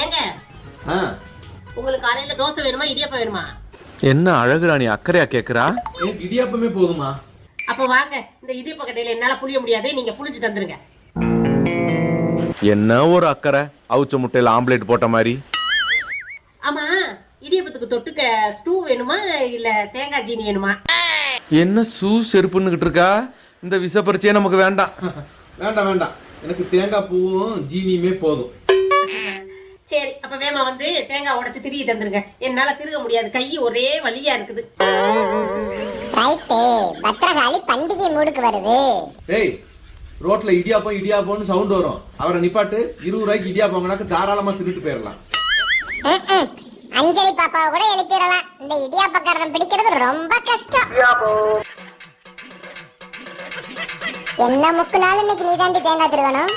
ஏங்க உங்களுக்கு காலையில தோசை வேணுமா இடியாப்பம் வேணுமா? என்ன அழகுராணி அக்கறையா கேக்குறா? எனக்கு இடியாப்பமே போதுமா? அப்ப வாங்க, இந்த இடியாப்ப கட்டையில என்னால புளிய முடியாது, நீங்க புளிச்சு தந்துருங்க. என்ன ஒரு அக்கறை, அவுச்ச முட்டையில ஆம்லேட் போட்ட மாதிரி. ஆமா, இடியாப்பத்துக்கு தொட்டுக்க ஸ்டூ வேணுமா இல்ல தேங்காய் ஜீனி வேணுமா? என்ன சூ செருப்புன்னுகிட்டு இருக்கா? இந்த விச பரிச்சையே நமக்கு வேண்டாம். வேண்டாம் வேண்டாம், எனக்கு தேங்காய் பூவும் ஜீனியுமே போதும். சரி, அப்ப வேமா வந்து தேங்காய் உடைச்சு திருகி தந்துருங்க. என்னால திருக முடியாது, கை ஒரே வலியா இருக்குது. ரைட்டு, பத்திரகாளி பண்டிகை மூடுக்கு வருது. ஏய், ரோட்ல இடியாப்பம் இடியாப்பம்னு சவுண்ட் வரும். அவரை நிப்பாட்டு, 20 ரூபாய்க்கு இடியாப்பங்கனாக்க தாராளமா தின்னுட்டு போயிடலாம். அஞ்சலி பாப்பாவை கூட எழுப்பிடலாம். இந்த இடியாப்பக்காரன் பிடிக்கிறது ரொம்ப கஷ்டம். என்ன முக்குனாலும் இன்னைக்கு நீ தாண்டி தேங்காய் திருவணும்.